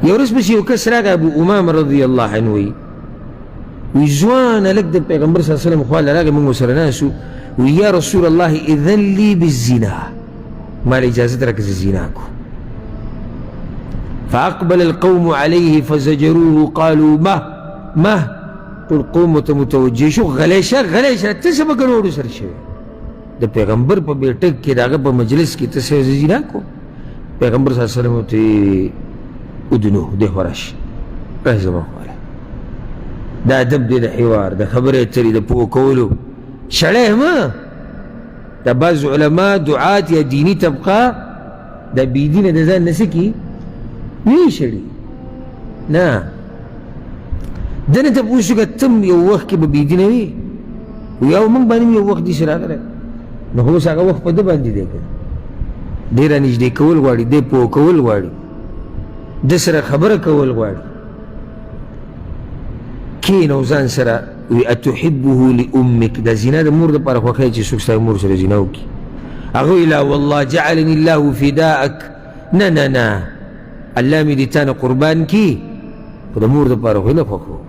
یو ورځ پسې یو کس راغی ابو امامه رضی الله عنه وی ځوان هلک د پیغمبر صلی الله علیه وسلم خواله راغی موږ ورسره ناست وو وی یا رسول الله اذن لي بالزنا ما له اجازت راکړه چې زنا کو فاقبل القوم عليه فزجروه قالوا مه ټول قوم ورته متوجه شو غلی شه ته څه به ګډوډ سره شوې د پیغمبر په بیټک کې د هغه په مجلس کې ته څه زنا کو پیغمبر صلی الله علیه وسلم ورته ادنوه دی خوا راشه راشه زما خواله دا ادب دی د حوار د خبرې اترې د پوه کولو شړی مه دا بعض علما دعات یا دینی طبقه دا بېدینه د ځان نه څه کي وی شړي نه دنه ته پوښتنه وکړه تم یو وخت کې به بېدینه وي وی او موږ باندې یو وخت داسې راغلی نو خو اوس هغه وخت په ده باندې دی که دی را نږدې کول غواړي دی پوه کول غواړي د سره خبره کول غواړي کښېنه ځان سره وی اتحبه لامک دا زنا د مور دپاره خوښوې چې څوک ستا مور سره زنا وکړي هغه وی لا والله جعلني الله فداءک نه الله مې دې تا نه قربان کي خو د مور دپاره خو یې نه خوښوم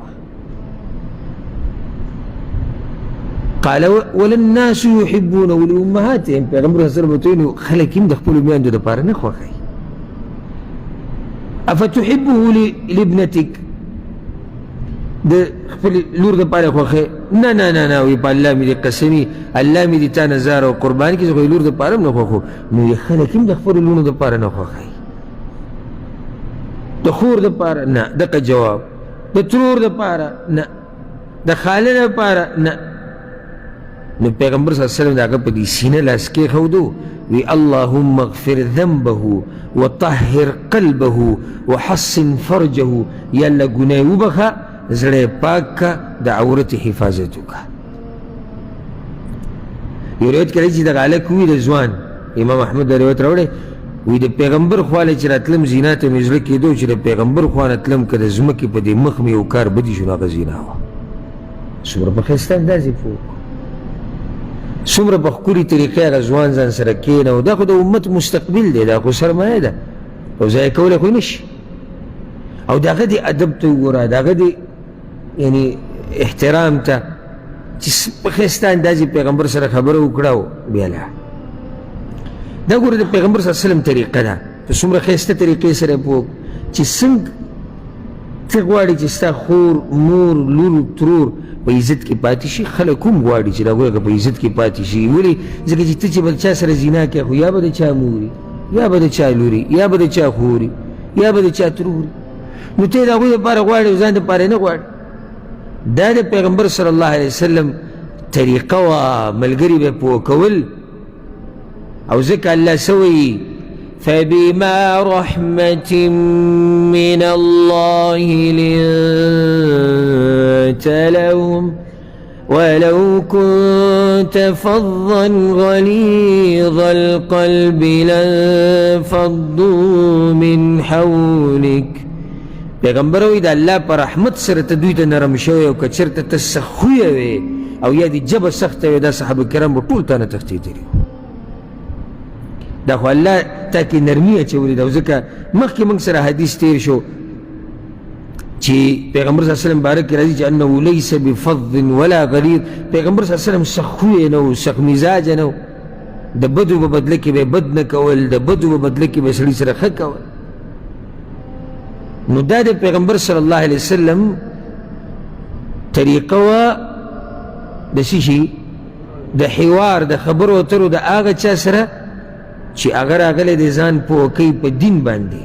قال ولا الناس يحبون ولامهاتهم پیغمبر صلی الله علیه وسلم خلک هم د خپلو میندو دپاره نه خوښوي افتحبه لابنتک د خپل لور دپاره خوښوې نه وی په الله مې دې قسمي الله مې دې تا نه زار او قربان کړي زه خو یې لور دپاره هم نه خوښوم نو خلک هم د خپلو لوڼو دپاره نه خوښوي د خور دپاره نه دغه جواب د ترور دپاره نه د خاله دپاره نه نو پیغمبر صلی الله علیه وسلم د هغه په دې سینه لاس کېښودو وی اللهم اغفر ذنبه وطهر قلبه وحسن فرجه یا الله ګناه یې وبخه زړه پاک کا د عورت حفاظت وکړه یو روایت کې راځي دغه هلک وي د ځوان امام احمد دا روایت راوړی وی د پیغمبر خواله چې راتلم زینا ته مې زړه کېدو چې د پیغمبر خوا نه تلم که د ځمکې په دې مخ مې یو کار بدي شو نو هغه زینا وه څومره په ښایسته انداز یې پوه څومره په ښکلي طریقې هغه ځوان ځان سره کښېنو دا خو د امت مستقبل دی دا خو سرمایه ده او ضایع کولی خو یې نشي او د هغه دې ادب ته وګوره د هغه دې یعنی احترام ته چې په ښایسته انداز یې پیغمبر سره خبره وکړه او بیا لاړ دا ګوره د پیغمبر صلی الله علیه وسلم طریقه ده په څومره ښایسته طریقې سره یې پوه چې څنګه ته غواړې چې ستا خور مور لور ترور په عزت کې پاتې شي خلک هم غواړي چې د هغوی په عزت کې پاتې شي ولې ځکه چې ته چې بل چا سره زنا کوې خو یا به د چا موري یا به د چا لوري یا به د چا خوري یا به د چا تروري نو ته د هغوی دپاره غواړې او ځان دپاره یې نه غواړې دا د پیغمبر صلی الله علیه وسلم طریقه وه ملګري به پوه کول او ځکه الله څه وایي فبما رحمة من الله لنت لهم ولو كنت فظا غليظ القلب لانفضوا من حولك پیغمبر وی د الله په رحمت سره ته دوی ته نرم شوی او که چېرته ته سخویه وې او یا دې ژبه سخته وې دا صحابه کرام به ټول تا نه تښتېدلي وو دا خو الله تا کې نرمي اچولې ده او ځکه مخکې موږ سره حدیث تیر شو چې پیغمبر صلی الله علیه وسلم باره کې راځي چې انه لیس بفظ ولا غلیظ پیغمبر صلی الله علیه وسلم سخویه نه و سخ مزاجه نه و د بدو په بدله کې به بد نه کول د بدو په بدله کې به سړي سره ښه کول نو دا د پیغمبر صلی الله علیه وسلم طریقه وه د څه شي د حوار د خبرو اترو د هغه چا سره چې هغه راغلی د ځان پوه کوي په دین باندې